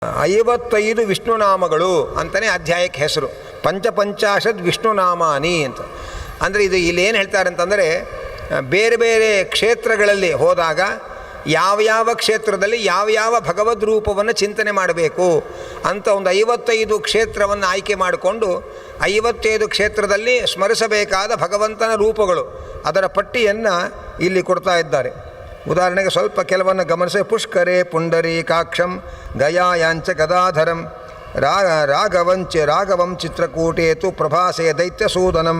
55 ವಿಷ್ಣುನಾಮಗಳು ಅಂತಲೇ ಅಧ್ಯಾಯಕ್ಕೆ ಹೆಸರು. ಪಂಚಪಂಚಾಶದ್ ವಿಷ್ಣುನಾಮಾನಿ ಅಂತ. ಅಂದರೆ ಇದು ಇಲ್ಲಿ ಏನು ಹೇಳ್ತಾರೆ ಅಂತಂದರೆ, ಬೇರೆ ಬೇರೆ ಕ್ಷೇತ್ರಗಳಲ್ಲಿ ಹೋದಾಗ ಯಾವ ಕ್ಷೇತ್ರದಲ್ಲಿ ಯಾವ ಭಗವದ್ ರೂಪವನ್ನು ಚಿಂತನೆ ಮಾಡಬೇಕು ಅಂತ ಒಂದು 55 ಕ್ಷೇತ್ರವನ್ನು ಆಯ್ಕೆ ಮಾಡಿಕೊಂಡು 55 ಕ್ಷೇತ್ರದಲ್ಲಿ ಸ್ಮರಿಸಬೇಕಾದ ಭಗವಂತನ ರೂಪಗಳು ಅದರ ಪಟ್ಟಿಯನ್ನು ಇಲ್ಲಿ ಕೊಡ್ತಾ ಇದ್ದಾರೆ. ಉದಾಹರಣೆಗೆ ಸ್ವಲ್ಪ ಕೆಲವನ್ನು ಗಮನಿಸಿ. ಪುಷ್ಕರೇ ಪುಂಡರೀಕಾಕ್ಷಂ ಗಯಾಯಾಂಚ ಗದಾಧರಂ ರಾಘವಂ ಚಿತ್ರಕೂಟೇತು ಪ್ರಭಾಸೆ ದೈತ್ಯಸೂದನಂ.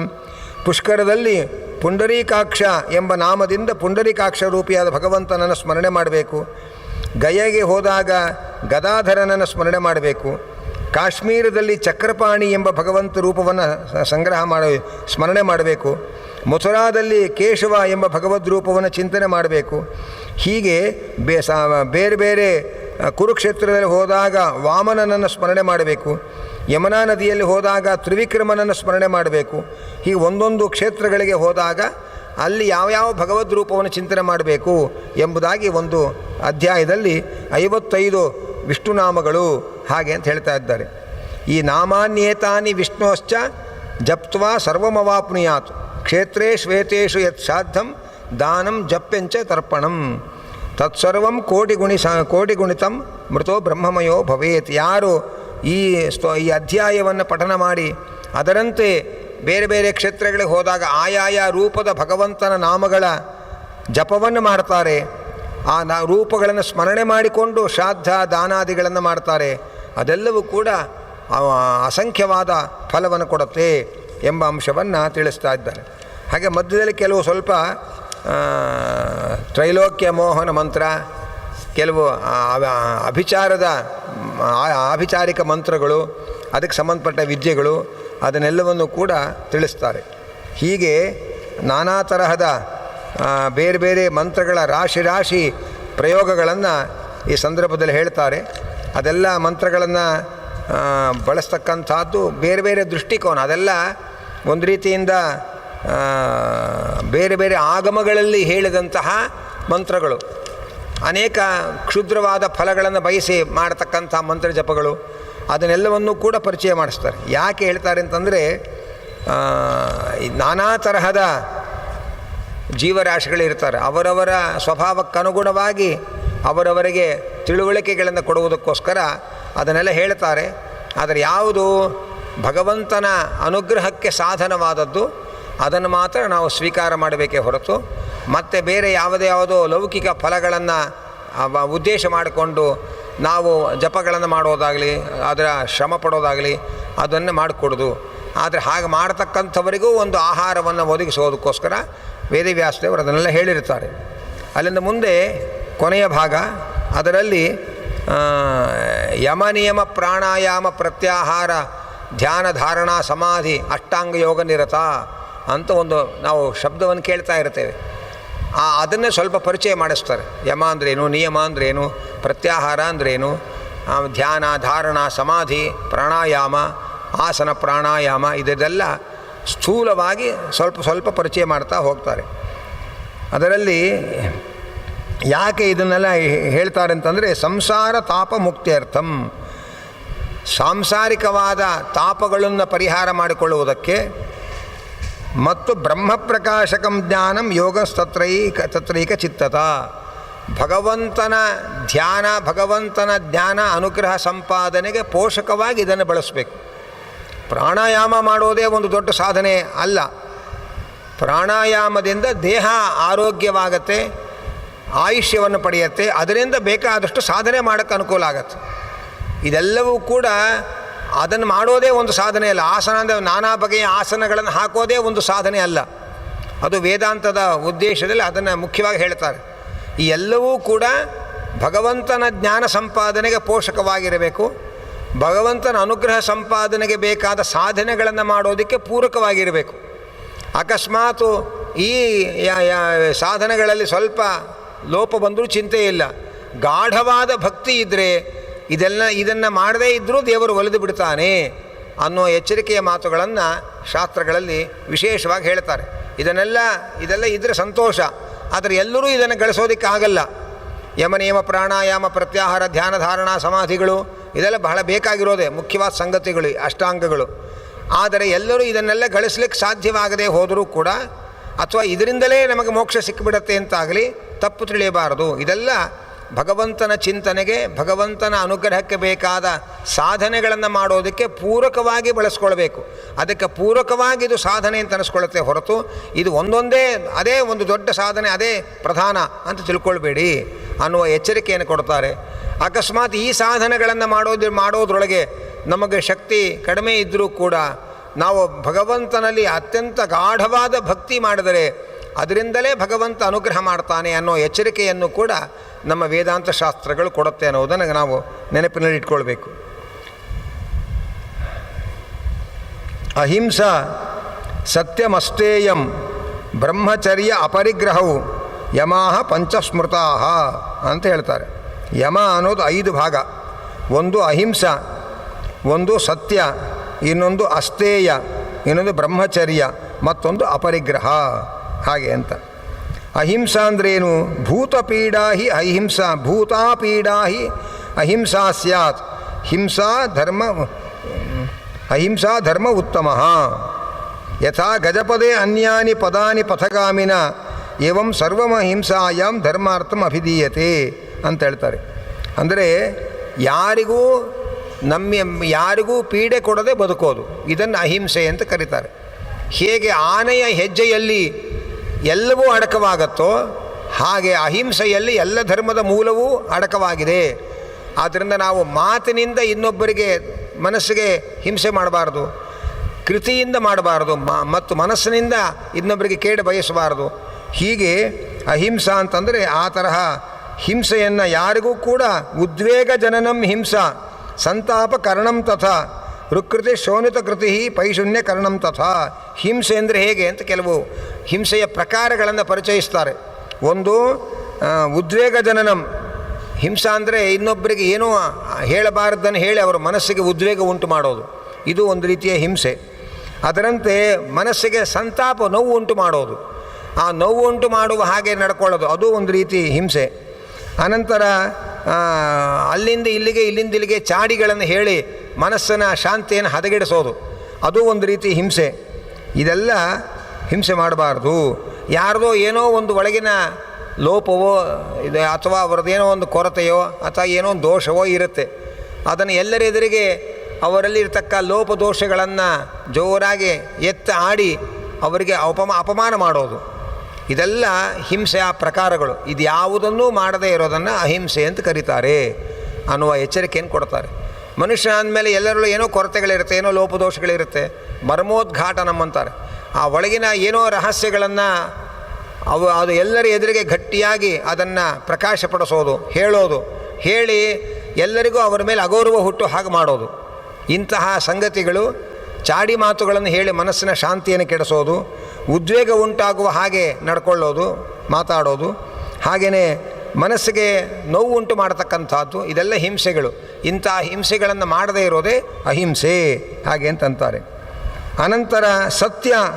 ಪುಷ್ಕರದಲ್ಲಿ ಪುಂಡರೀಕಾಕ್ಷ ಎಂಬ ನಾಮದಿಂದ ಪುಂಡರೀಕಾಕ್ಷ ರೂಪಿಯಾದ ಭಗವಂತನನ್ನು ಸ್ಮರಣೆ ಮಾಡಬೇಕು. ಗಯೆಗೆ ಹೋದಾಗ ಗದಾಧರನನ್ನು ಸ್ಮರಣೆ ಮಾಡಬೇಕು. ಕಾಶ್ಮೀರದಲ್ಲಿ ಚಕ್ರಪಾಣಿ ಎಂಬ ಭಗವಂತ ರೂಪವನ್ನು ಸ್ಮರಣೆ ಮಾಡಬೇಕು. ಮಥುರಾದಲ್ಲಿ ಕೇಶವ ಎಂಬ ಭಗವದ್ ರೂಪವನ್ನು ಚಿಂತನೆ ಮಾಡಬೇಕು. ಹೀಗೆ ಬೇರೆ ಬೇರೆ ಕುರುಕ್ಷೇತ್ರದಲ್ಲಿ ಹೋದಾಗ ವಾಮನನನ್ನು ಸ್ಮರಣೆ ಮಾಡಬೇಕು. ಯಮುನಾ ನದಿಯಲ್ಲಿ ಹೋದಾಗ ತ್ರಿವಿಕ್ರಮನನ್ನು ಸ್ಮರಣೆ ಮಾಡಬೇಕು. ಹೀಗೆ ಒಂದೊಂದು ಕ್ಷೇತ್ರಗಳಿಗೆ ಹೋದಾಗ ಅಲ್ಲಿ ಯಾವ ಭಗವದ್ ರೂಪವನ್ನು ಚಿಂತನೆ ಮಾಡಬೇಕು ಎಂಬುದಾಗಿ ಒಂದು ಅಧ್ಯಾಯದಲ್ಲಿ 55 ವಿಷ್ಣುನಾಮಗಳು ಹಾಗೆ ಅಂತ ಹೇಳ್ತಾ ಇದ್ದಾರೆ. ಈ ನಾಮಾನ್ಯೇತಾನಿ ವಿಷ್ಣೋಶ್ಚ ಜಪ್ತ್ವಾ ಸರ್ವಮವಾಪ್ನುಯಾತ್ ಕ್ಷೇತ್ರೇ ಶ್ವೇತೇಶು ಯತ್ ಸಾಧ್ಯಂ ದಾನಂ ಜಪ್ಯಂಚ ತರ್ಪಣಂ ತತ್ಸರ್ವಂ ಕೋಟಿಗುಣಿತಂ ಮೃತೋ ಬ್ರಹ್ಮಮಯೋ ಭವೇತ್. ಯಾರು ಈ ಅಧ್ಯಾಯವನ್ನು ಪಠನ ಮಾಡಿ ಅದರಂತೆ ಬೇರೆ ಬೇರೆ ಕ್ಷೇತ್ರಗಳಿಗೆ ಹೋದಾಗ ಆಯಾಯ ರೂಪದ ಭಗವಂತನ ನಾಮಗಳ ಜಪವನ್ನು ಮಾಡ್ತಾರೆ, ಆ ರೂಪಗಳನ್ನು ಸ್ಮರಣೆ ಮಾಡಿಕೊಂಡು ಶ್ರಾದ್ದ ದಾನಾದಿಗಳನ್ನು ಮಾಡ್ತಾರೆ, ಅದೆಲ್ಲವೂ ಕೂಡ ಅಸಂಖ್ಯವಾದ ಫಲವನ್ನು ಕೊಡುತ್ತೆ ಎಂಬ ಅಂಶವನ್ನು ತಿಳಿಸ್ತಾ ಇದ್ದಾರೆ. ಹಾಗೆ ಮಧ್ಯದಲ್ಲಿ ಕೆಲವು ಸ್ವಲ್ಪ ತ್ರೈಲೋಕ್ಯ ಮೋಹನ ಮಂತ್ರ, ಕೆಲವು ಆಭಿಚಾರಿಕ ಮಂತ್ರಗಳು, ಅದಕ್ಕೆ ಸಂಬಂಧಪಟ್ಟ ವಿದ್ಯೆಗಳು, ಅದನ್ನೆಲ್ಲವನ್ನು ಕೂಡ ತಿಳಿಸ್ತಾರೆ. ಹೀಗೆ ನಾನಾ ತರಹದ ಬೇರೆ ಬೇರೆ ಮಂತ್ರಗಳ ರಾಶಿ ಪ್ರಯೋಗಗಳನ್ನು ಈ ಸಂದರ್ಭದಲ್ಲಿ ಹೇಳ್ತಾರೆ. ಅದೆಲ್ಲ ಮಂತ್ರಗಳನ್ನು ಬಳಸ್ತಕ್ಕಂಥದ್ದು ಬೇರೆ ಬೇರೆ ದೃಷ್ಟಿಕೋನ. ಅದೆಲ್ಲ ಒಂದು ರೀತಿಯಿಂದ ಬೇರೆ ಬೇರೆ ಆಗಮಗಳಲ್ಲಿ ಹೇಳಿದಂತಹ ಮಂತ್ರಗಳು, ಅನೇಕ ಕ್ಷುದ್ರವಾದ ಫಲಗಳನ್ನು ಬಯಸಿ ಮಾಡತಕ್ಕಂಥ ಮಂತ್ರ ಜಪಗಳು, ಅದನ್ನೆಲ್ಲವನ್ನೂ ಕೂಡ ಪರಿಚಯ ಮಾಡಿಸ್ತಾರೆ. ಯಾಕೆ ಹೇಳ್ತಾರೆ ಅಂತಂದರೆ, ನಾನಾ ತರಹದ ಜೀವರಾಶಿಗಳಿರ್ತಾರೆ. ಅವರವರ ಸ್ವಭಾವಕ್ಕನುಗುಣವಾಗಿ ಅವರವರಿಗೆ ತಿಳುವಳಿಕೆಗಳನ್ನು ಕೊಡುವುದಕ್ಕೋಸ್ಕರ ಅದನ್ನೆಲ್ಲ ಹೇಳ್ತಾರೆ. ಆದರೆ ಯಾವುದು ಭಗವಂತನ ಅನುಗ್ರಹಕ್ಕೆ ಸಾಧನವಾದದ್ದು ಅದನ್ನು ಮಾತ್ರ ನಾವು ಸ್ವೀಕಾರ ಮಾಡಬೇಕೇ ಹೊರತು ಮತ್ತು ಬೇರೆ ಯಾವುದೋ ಲೌಕಿಕ ಫಲಗಳನ್ನು ಉದ್ದೇಶ ಮಾಡಿಕೊಂಡು ನಾವು ಜಪಗಳನ್ನು ಮಾಡೋದಾಗಲಿ ಅದರ ಶ್ರಮ ಪಡೋದಾಗಲಿ ಅದನ್ನು ಮಾಡಿಕೊಡೋದು. ಆದರೆ ಹಾಗೆ ಮಾಡತಕ್ಕಂಥವರಿಗೂ ಒಂದು ಆಹಾರವನ್ನು ಒದಗಿಸೋದಕ್ಕೋಸ್ಕರ ವೇದವ್ಯಾಸದೇವರು ಅದನ್ನೆಲ್ಲ ಹೇಳಿರ್ತಾರೆ. ಅಲ್ಲಿಂದ ಮುಂದೆ ಕೊನೆಯ ಭಾಗ, ಅದರಲ್ಲಿ ಯಮ ನಿಯಮ ಪ್ರಾಣಾಯಾಮ ಪ್ರತ್ಯಾಹಾರ ಧ್ಯಾನ ಧಾರಣಾ ಸಮಾಧಿ ಅಷ್ಟಾಂಗ ಯೋಗ ನಿರತ ಅಂತ ಒಂದು ನಾವು ಶಬ್ದವನ್ನು ಕೇಳ್ತಾ ಇರ್ತೇವೆ. ಅದನ್ನೇ ಸ್ವಲ್ಪ ಪರಿಚಯ ಮಾಡಿಸ್ತಾರೆ. ಯಮ ಅಂದ್ರೇನು, ನಿಯಮ ಅಂದ್ರೇನು, ಪ್ರತ್ಯಾಹಾರ ಅಂದ್ರೇನು, ಧ್ಯಾನ ಧಾರಣ ಸಮಾಧಿ ಪ್ರಾಣಾಯಾಮ ಆಸನ ಪ್ರಾಣಾಯಾಮ ಇದೆಲ್ಲ ಸ್ಥೂಲವಾಗಿ ಸ್ವಲ್ಪ ಪರಿಚಯ ಮಾಡ್ತಾ ಹೋಗ್ತಾರೆ. ಅದರಲ್ಲಿ ಯಾಕೆ ಇದನ್ನೆಲ್ಲ ಹೇಳ್ತಾರೆ ಅಂತಂದರೆ, ಸಂಸಾರ ತಾಪ ಮುಕ್ತ್ಯರ್ಥಂ, ಸಾಂಸಾರಿಕವಾದ ತಾಪಗಳನ್ನು ಪರಿಹಾರ ಮಾಡಿಕೊಳ್ಳುವುದಕ್ಕೆ, ಮತ್ತು ಬ್ರಹ್ಮಪ್ರಕಾಶಕಂ ಜ್ಞಾನಂ ಯೋಗಸ್ತತ್ರೈಕ ಚಿತ್ತತ, ಭಗವಂತನ ಜ್ಞಾನ ಅನುಗ್ರಹ ಸಂಪಾದನೆಗೆ ಪೋಷಕವಾಗಿ ಇದನ್ನು ಬಳಸಬೇಕು. ಪ್ರಾಣಾಯಾಮ ಮಾಡೋದೇ ಒಂದು ದೊಡ್ಡ ಸಾಧನೆ ಅಲ್ಲ. ಪ್ರಾಣಾಯಾಮದಿಂದ ದೇಹ ಆರೋಗ್ಯವಾಗತ್ತೆ, ಆಯುಷ್ಯವನ್ನು ಪಡೆಯುತ್ತೆ, ಅದರಿಂದ ಬೇಕಾದಷ್ಟು ಸಾಧನೆ ಮಾಡೋಕ್ಕೆ ಅನುಕೂಲ ಆಗತ್ತೆ. ಇದೆಲ್ಲವೂ ಕೂಡ ಅದನ್ನು ಮಾಡೋದೇ ಒಂದು ಸಾಧನೆ ಅಲ್ಲ. ಆಸನ ಅಂದರೆ ನಾನಾ ಬಗೆಯ ಆಸನಗಳನ್ನು ಹಾಕೋದೇ ಒಂದು ಸಾಧನೆ ಅಲ್ಲ. ಅದು ವೇದಾಂತದ ಉದ್ದೇಶದಲ್ಲಿ ಅದನ್ನು ಮುಖ್ಯವಾಗಿ ಹೇಳ್ತಾರೆ. ಈ ಎಲ್ಲವೂ ಕೂಡ ಭಗವಂತನ ಜ್ಞಾನ ಸಂಪಾದನೆಗೆ ಪೋಷಕವಾಗಿರಬೇಕು, ಭಗವಂತನ ಅನುಗ್ರಹ ಸಂಪಾದನೆಗೆ ಬೇಕಾದ ಸಾಧನೆಗಳನ್ನು ಮಾಡೋದಕ್ಕೆ ಪೂರಕವಾಗಿರಬೇಕು. ಅಕಸ್ಮಾತು ಈ ಸಾಧನೆಗಳಲ್ಲಿ ಸ್ವಲ್ಪ ಲೋಪ ಬಂದರೂ ಚಿಂತೆ ಇಲ್ಲ. ಗಾಢವಾದ ಭಕ್ತಿ ಇದ್ದರೆ ಇದನ್ನು ಮಾಡದೇ ಇದ್ದರೂ ದೇವರು ಒಲಿದು ಬಿಡ್ತಾನೆ ಅನ್ನೋ ಎಚ್ಚರಿಕೆಯ ಮಾತುಗಳನ್ನು ಶಾಸ್ತ್ರಗಳಲ್ಲಿ ವಿಶೇಷವಾಗಿ ಹೇಳ್ತಾರೆ. ಇದೆಲ್ಲ ಇದ್ದರೆ ಸಂತೋಷ, ಆದರೆ ಎಲ್ಲರೂ ಇದನ್ನು ಗಳಿಸೋದಕ್ಕೆ ಆಗಲ್ಲ. ಯಮನಿಯಮ ಪ್ರಾಣಾಯಾಮ ಪ್ರತ್ಯಾಹಾರ ಧ್ಯಾನ ಧಾರಣಾ ಸಮಾಧಿಗಳು ಇದೆಲ್ಲ ಬಹಳ ಬೇಕಾಗಿರೋದೇ ಮುಖ್ಯವಾದ ಸಂಗತಿಗಳು, ಅಷ್ಟಾಂಗಗಳು. ಆದರೆ ಎಲ್ಲರೂ ಇದನ್ನೆಲ್ಲ ಗಳಿಸ್ಲಿಕ್ಕೆ ಸಾಧ್ಯವಾಗದೆ ಹೋದರೂ ಕೂಡ, ಅಥವಾ ಇದರಿಂದಲೇ ನಮಗೆ ಮೋಕ್ಷ ಸಿಕ್ಕಿಬಿಡತ್ತೆ ಅಂತಾಗಲಿ ತಪ್ಪು ತಿಳಿಯಬಾರದು. ಇದೆಲ್ಲ ಭಗವಂತನ ಚಿಂತನೆಗೆ, ಭಗವಂತನ ಅನುಗ್ರಹಕ್ಕೆ ಬೇಕಾದ ಸಾಧನೆಗಳನ್ನು ಮಾಡೋದಕ್ಕೆ ಪೂರಕವಾಗಿ ಬಳಸ್ಕೊಳ್ಬೇಕು. ಅದಕ್ಕೆ ಪೂರಕವಾಗಿ ಇದು ಸಾಧನೆ ಅಂತ ಅನಿಸ್ಕೊಳ್ಳುತ್ತೆ ಹೊರತು ಇದು ಒಂದೊಂದೇ ಅದೇ ಒಂದು ದೊಡ್ಡ ಸಾಧನೆ, ಅದೇ ಪ್ರಧಾನ ಅಂತ ತಿಳ್ಕೊಳ್ಬೇಡಿ ಅನ್ನುವ ಎಚ್ಚರಿಕೆಯನ್ನು ಕೊಡ್ತಾರೆ. ಅಕಸ್ಮಾತ್ ಈ ಸಾಧನೆಗಳನ್ನು ಮಾಡೋದ್ರೊಳಗೆ ನಮಗೆ ಶಕ್ತಿ ಕಡಿಮೆ ಇದ್ದರೂ ಕೂಡ ನಾವು ಭಗವಂತನಲ್ಲಿ ಅತ್ಯಂತ ಗಾಢವಾದ ಭಕ್ತಿ ಮಾಡಿದರೆ ಅದರಿಂದಲೇ ಭಗವಂತ ಅನುಗ್ರಹ ಮಾಡ್ತಾನೆ ಅನ್ನೋ ಎಚ್ಚರಿಕೆಯನ್ನು ಕೂಡ ನಮ್ಮ ವೇದಾಂತ ಶಾಸ್ತ್ರಗಳು ಕೊಡುತ್ತೆ ಅನ್ನೋದನ್ನು ನಾವು ನೆನಪಿನಲ್ಲಿ ಇಟ್ಕೊಳ್ಬೇಕು. ಅಹಿಂಸಾ ಸತ್ಯಮಸ್ತೇಯಂ ಬ್ರಹ್ಮಚರ್ಯ ಅಪರಿಗ್ರಹವು ಯಮಾಹ ಪಂಚಸ್ಮೃತಾ ಅಂತ ಹೇಳ್ತಾರೆ. ಯಮ ಅನ್ನೋದು 5 ಭಾಗ. ಒಂದು ಅಹಿಂಸ, ಒಂದು ಸತ್ಯ, ಇನ್ನೊಂದು ಅಸ್ತೇಯ, ಇನ್ನೊಂದು ಬ್ರಹ್ಮಚರ್ಯ, ಮತ್ತೊಂದು ಅಪರಿಗ್ರಹ. ಹಾಗೆ ಅಂತ. ಅಹಿಂಸಾ ಅಂದ್ರೇನು? ಭೂತಪೀಡಾ ಹಿ ಅಹಿಂಸಾ, ಭೂತಾಪೀಡಾ ಹಿ ಅಹಿಂಸಾ ಸ್ಯಾತ್. ಅಹಿಂಸಾ ಧರ್ಮ ಉತ್ತಮ. ಯಥಾ ಗಜಪದೇ ಅನ್ಯಾನಿ ಪದಾನಿ ಪಥಗಾಮಿನ ಏವಂ ಸರ್ವಮಹಿಂಸಾಯಾಮ್ ಧರ್ಮಾರ್ಥಂ ಅಭಿಧೀಯತೆ ಅಂತ ಹೇಳ್ತಾರೆ. ಅಂದರೆ ಯಾರಿಗೂ ಪೀಡೆ ಕೊಡದೆ ಬದುಕೋದು, ಇದನ್ನು ಅಹಿಂಸೆ ಅಂತ ಕರೀತಾರೆ. ಹೇಗೆ ಆನೆಯ ಹೆಜ್ಜೆಯಲ್ಲಿ ಎಲ್ಲವೂ ಅಡಕವಾಗುತ್ತೋ ಹಾಗೆ ಅಹಿಂಸೆಯಲ್ಲಿ ಎಲ್ಲ ಧರ್ಮದ ಮೂಲವೂ ಅಡಕವಾಗಿದೆ. ಆದ್ದರಿಂದ ನಾವು ಮಾತಿನಿಂದ ಇನ್ನೊಬ್ಬರಿಗೆ ಮನಸ್ಸಿಗೆ ಹಿಂಸೆ ಮಾಡಬಾರ್ದು, ಕೃತಿಯಿಂದ ಮಾಡಬಾರ್ದು, ಮತ್ತು ಮನಸ್ಸಿನಿಂದ ಇನ್ನೊಬ್ಬರಿಗೆ ಕೇಡು ಬಯಸಬಾರ್ದು. ಹೀಗೆ ಅಹಿಂಸಾ ಅಂತಂದರೆ ಆ ತರಹ ಹಿಂಸೆಯನ್ನು ಯಾರಿಗೂ ಕೂಡ ಉದ್ವೇಗ ಜನನಂ ಹಿಂಸಾ ಸಂತಾಪ ಕರಣಂ ತಥಾ ಋಕೃತಿ ಶೋಣಿತ ಕೃತಿ ಪೈಶೂನ್ಯ ಕರಣಂ ತಥಾ. ಹಿಂಸೆ ಅಂದರೆ ಹೇಗೆ ಅಂತ ಕೆಲವು ಹಿಂಸೆಯ ಪ್ರಕಾರಗಳನ್ನು ಪರಿಚಯಿಸ್ತಾರೆ. ಒಂದು ಉದ್ವೇಗ ಜನನಂ. ಹಿಂಸಾ ಅಂದರೆ ಇನ್ನೊಬ್ಬರಿಗೆ ಏನೋ ಹೇಳಬಾರದನ್ನು ಹೇಳಿ ಅವರ ಮನಸ್ಸಿಗೆ ಉದ್ವೇಗ ಉಂಟು ಮಾಡೋದು, ಇದು ಒಂದು ರೀತಿಯ ಹಿಂಸೆ. ಅದರಂತೆ ಮನಸ್ಸಿಗೆ ಸಂತಾಪ, ನೋವು ಉಂಟು ಮಾಡೋದು, ಆ ನೋವು ಉಂಟು ಮಾಡುವ ಹಾಗೆ ನಡ್ಕೊಳ್ಳೋದು, ಅದು ಒಂದು ರೀತಿ ಹಿಂಸೆ. ಅನಂತರ ಅಲ್ಲಿಂದ ಇಲ್ಲಿಗೆ ಚಾಡಿಗಳನ್ನು ಹೇಳಿ ಮನಸ್ಸಿನ ಶಾಂತಿಯನ್ನು ಹದಗೆಡಿಸೋದು, ಅದು ಒಂದು ರೀತಿ ಹಿಂಸೆ. ಇದೆಲ್ಲ ಹಿಂಸೆ ಮಾಡಬಾರ್ದು. ಯಾರ್ದೋ ಏನೋ ಒಂದು ಒಳಗಿನ ಲೋಪವೋ ಇದೆ, ಅಥವಾ ಅವರದ್ದೇನೋ ಒಂದು ಕೊರತೆಯೋ ಅಥವಾ ಏನೋ ಒಂದು ದೋಷವೋ ಇರುತ್ತೆ, ಅದನ್ನು ಎಲ್ಲರೆದುರಿಗೆ ಅವರಲ್ಲಿ ಇರತಕ್ಕ ಲೋಪದೋಷಗಳನ್ನು ಜೋರಾಗಿ ಆಡಿ ಅವರಿಗೆ ಅಪಮಾನ ಮಾಡೋದು, ಇದೆಲ್ಲ ಹಿಂಸೆಯ ಪ್ರಕಾರಗಳು. ಇದು ಯಾವುದನ್ನೂ ಮಾಡದೇ ಇರೋದನ್ನು ಅಹಿಂಸೆ ಅಂತ ಕರೀತಾರೆ ಅನ್ನುವ ಎಚ್ಚರಿಕೆಯನ್ನು ಕೊಡ್ತಾರೆ. ಮನುಷ್ಯ ಅಂದಮೇಲೆ ಎಲ್ಲರಲ್ಲೂ ಏನೋ ಕೊರತೆಗಳಿರುತ್ತೆ, ಏನೋ ಲೋಪದೋಷಗಳಿರುತ್ತೆ. ಮರ್ಮೋದ್ಘಾಟ ನಮ್ಮಂತಾರೆ. ಆ ಒಳಗಿನ ಏನೋ ರಹಸ್ಯಗಳನ್ನು ಅದು ಎಲ್ಲರ ಎದುರಿಗೆ ಗಟ್ಟಿಯಾಗಿ ಅದನ್ನು ಪ್ರಕಾಶಪಡಿಸೋದು, ಹೇಳೋದು, ಹೇಳಿ ಎಲ್ಲರಿಗೂ ಅವರ ಮೇಲೆ ಅಗೌರವ ಹುಟ್ಟು ಹಾಗೆ ಮಾಡೋದು. ಇಂತಹ ಸಂಗತಿಗಳು, ಚಾಡಿ ಮಾತುಗಳನ್ನು ಹೇಳಿ ಮನಸ್ಸಿನ ಶಾಂತಿಯನ್ನು ಕೆಡಿಸೋದು, ಉದ್ವೇಗ ಉಂಟಾಗುವ ಹಾಗೆ ನಡ್ಕೊಳ್ಳೋದು, ಮಾತಾಡೋದು, ಹಾಗೆಯೇ ಮನಸ್ಸಿಗೆ ನೋವು ಉಂಟು ಮಾಡತಕ್ಕಂಥದ್ದು, ಇದೆಲ್ಲ ಹಿಂಸೆಗಳು. ಇಂಥ ಹಿಂಸೆಗಳನ್ನು ಮಾಡದೇ ಇರೋದೇ ಅಹಿಂಸೆ ಹಾಗೆ ಅಂತಂತಾರೆ. ಅನಂತರ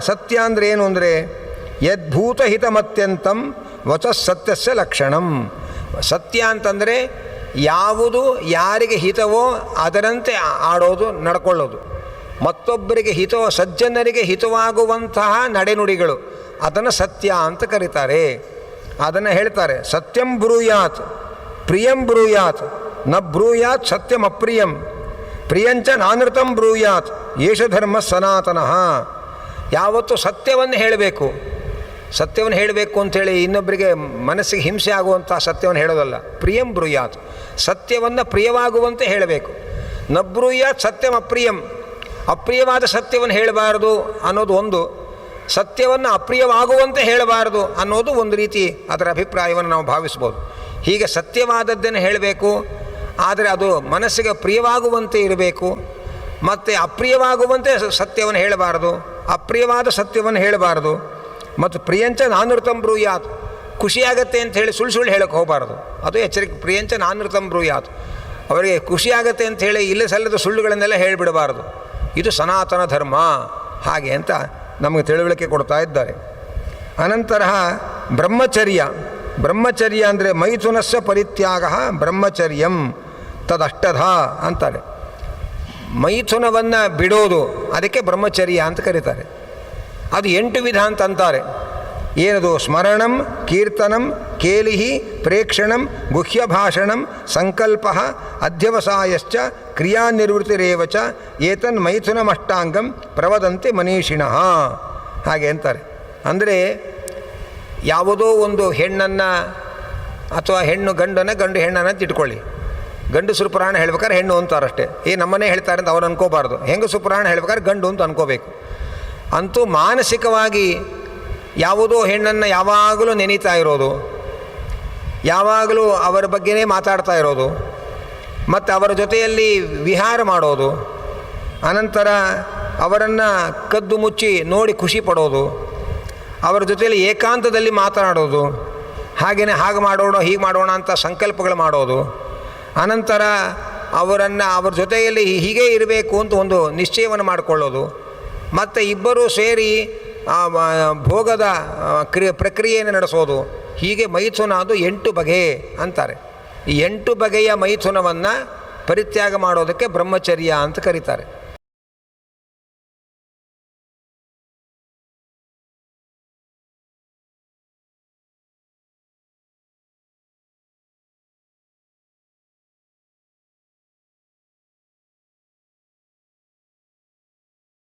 ಸತ್ಯ ಅಂದರೆ ಏನು ಅಂದರೆ ಯದ್ಭೂತಹಿತಮತ್ಯಂತಂ ವಚಸ್ಸತ್ಯಸ್ಯ ಲಕ್ಷಣಂ. ಸತ್ಯ ಅಂತಂದರೆ ಯಾವುದು ಯಾರಿಗೆ ಹಿತವೋ ಅದರಂತೆ ಆಡೋದು, ನಡ್ಕೊಳ್ಳೋದು. ಮತ್ತೊಬ್ಬರಿಗೆ ಸಜ್ಜನರಿಗೆ ಹಿತವಾಗುವಂತಹ ನಡೆನುಡಿಗಳು, ಅದನ್ನು ಸತ್ಯ ಅಂತ ಕರೀತಾರೆ. ಅದನ್ನು ಹೇಳ್ತಾರೆ, ಸತ್ಯಂ ಬ್ರೂಯಾತ್ ಪ್ರಿಯಂ ಬ್ರೂಯಾತ್ ನ ಬ್ರೂಯಾತ್ ಸತ್ಯಂ ಅಪ್ರಿಯಂ ಪ್ರಿಯಂಚ ನಾನೃತಂ ಬ್ರೂಯಾತ್ ಯೇಷ ಧರ್ಮ ಸನಾತನಃ. ಯಾವತ್ತೂ ಸತ್ಯವನ್ನು ಹೇಳಬೇಕು. ಸತ್ಯವನ್ನು ಹೇಳಬೇಕು ಅಂಥೇಳಿ ಇನ್ನೊಬ್ಬರಿಗೆ ಮನಸ್ಸಿಗೆ ಹಿಂಸೆ ಆಗುವಂಥ ಸತ್ಯವನ್ನು ಹೇಳೋದಲ್ಲ. ಪ್ರಿಯಂ ಬ್ರೂಯಾತ್, ಸತ್ಯವನ್ನು ಪ್ರಿಯವಾಗುವಂತೆ ಹೇಳಬೇಕು. ನ ಬ್ರೂಯಾತ್ ಸತ್ಯಂ ಅಪ್ರಿಯಂ, ಅಪ್ರಿಯವಾದ ಸತ್ಯವನ್ನು ಹೇಳಬಾರದು ಅನ್ನೋದು ಒಂದು, ಸತ್ಯವನ್ನು ಅಪ್ರಿಯವಾಗುವಂತೆ ಹೇಳಬಾರದು ಅನ್ನೋದು ಒಂದು ರೀತಿ ಅದರ ಅಭಿಪ್ರಾಯವನ್ನು ನಾವು ಭಾವಿಸ್ಬೋದು. ಹೀಗೆ ಸತ್ಯವಾದದ್ದನ್ನು ಹೇಳಬೇಕು, ಆದರೆ ಅದು ಮನಸ್ಸಿಗೆ ಪ್ರಿಯವಾಗುವಂತೆ ಇರಬೇಕು. ಮತ್ತು ಅಪ್ರಿಯವಾಗುವಂತೆ ಸತ್ಯವನ್ನು ಹೇಳಬಾರದು, ಅಪ್ರಿಯವಾದ ಸತ್ಯವನ್ನು ಹೇಳಬಾರದು. ಮತ್ತು ಪ್ರಿಯಂಚ ನಾನೃತಂ ಬ್ರೂಯಾತ್, ಖುಷಿಯಾಗತ್ತೆ ಅಂತ ಹೇಳಿ ಸುಳ್ಳು ಹೇಳೋಕ್ಕೆ ಹೋಗಬಾರ್ದು, ಅದು ಎಚ್ಚರಿಕೆ. ಪ್ರಿಯಂಚ ನಾನೃತಂ ಬ್ರೂಯಾತ್, ಅವರಿಗೆ ಖುಷಿಯಾಗತ್ತೆ ಅಂಥೇಳಿ ಇಲ್ಲ ಸಲ್ಲದ ಸುಳ್ಳುಗಳನ್ನೆಲ್ಲ ಹೇಳಿಬಿಡಬಾರ್ದು. ಇದು ಸನಾತನ ಧರ್ಮ ಹಾಗೆ ಅಂತ ನಮಗೆ ತಿಳುವಳಿಕೆ ಕೊಡ್ತಾ ಇದ್ದಾರೆ. ಅನಂತರ ಬ್ರಹ್ಮಚರ್ಯ ಅಂದರೆ ಮೈಥುನಸ್ಯ ಪರಿತ್ಯಾಗ ಬ್ರಹ್ಮಚರ್ಯಂ. ತದಷ್ಟಧ ಅಂತಾರೆ. ಮೈಥುನವನ್ನು ಬಿಡೋದು ಅದಕ್ಕೆ ಬ್ರಹ್ಮಚರ್ಯ ಅಂತ ಕರೀತಾರೆ. ಅದು 8 ವಿಧ ಅಂತ ಅಂತಾರೆ. ಏನದು? ಸ್ಮರಣಂ, ಕೀರ್ತನಂ, ಕೇಲಿಹಿ, ಪ್ರೇಕ್ಷಣಂ, ಗುಹ್ಯಭಾಷಣಂ, ಸಂಕಲ್ಪ, ಅಧ್ಯವಸಾಯಶ್ಚ, ಕ್ರಿಯಾನಿರ್ವೃತ್ತಿರೇವ ಚ ಏತನ್ ಮೈಥುನಮಷ್ಟಾಂಗಂ ಪ್ರವದಂತೆ ಮನೀಷಿಣಃ. ಹಾಗೆ ಅಂತಾರೆ. ಅಂದರೆ ಯಾವುದೋ ಒಂದು ಹೆಣ್ಣನ್ನು ಅಥವಾ ಹೆಣ್ಣು ಗಂಡನ್ನು, ಗಂಡು ಹೆಣ್ಣನ್ನು ಅಂತ ಇಟ್ಕೊಳ್ಳಿ. ಗಂಡಸರು ಪುರಾಣ ಹೇಳ್ಬೇಕಾದ್ರೆ ಹೆಣ್ಣು ಅಂತಾರಷ್ಟೇ. ನಮ್ಮನ್ನೇ ಹೇಳ್ತಾರೆ ಅಂತ ಅವ್ರು ಅನ್ಕೋಬಾರ್ದು. ಹೆಂಗಸು ಪುರಾಣ ಹೇಳ್ಬೇಕಾದ್ರೆ ಗಂಡು ಅಂತ ಅನ್ಕೋಬೇಕು. ಅಂತೂ ಮಾನಸಿಕವಾಗಿ ಯಾವುದೋ ಹೆಣ್ಣನ್ನು ಯಾವಾಗಲೂ ನೆನೀತಾ ಇರೋದು, ಯಾವಾಗಲೂ ಅವರ ಬಗ್ಗೆನೇ ಮಾತಾಡ್ತಾ ಇರೋದು, ಮತ್ತು ಅವರ ಜೊತೆಯಲ್ಲಿ ವಿಹಾರ ಮಾಡೋದು, ಅನಂತರ ಅವರನ್ನು ಕದ್ದು ಮುಚ್ಚಿ ನೋಡಿ ಖುಷಿ ಪಡೋದು, ಅವರ ಜೊತೆಯಲ್ಲಿ ಏಕಾಂತದಲ್ಲಿ ಮಾತನಾಡೋದು, ಹಾಗೆಯೇ ಹಾಗೆ ಮಾಡೋಣ ಹೀಗೆ ಮಾಡೋಣ ಅಂತ ಸಂಕಲ್ಪಗಳು ಮಾಡೋದು, ಅನಂತರ ಅವರ ಜೊತೆಯಲ್ಲಿ ಹೀಗೆ ಇರಬೇಕು ಅಂತ ಒಂದು ನಿಶ್ಚಯವನ್ನು ಮಾಡಿಕೊಳ್ಳೋದು, ಮತ್ತು ಇಬ್ಬರೂ ಸೇರಿ ಭೋಗದ ಪ್ರಕ್ರಿಯೆಯನ್ನು ನಡೆಸೋದು. ಹೀಗೆ ಮೈಥುನ ಅದು 8 ಬಗೆ ಅಂತಾರೆ. ಈ 8 ಬಗೆಯ ಮೈಥುನವನ್ನು ಪರಿತ್ಯಾಗ ಮಾಡೋದಕ್ಕೆ ಬ್ರಹ್ಮಚರ್ಯ ಅಂತ ಕರೀತಾರೆ.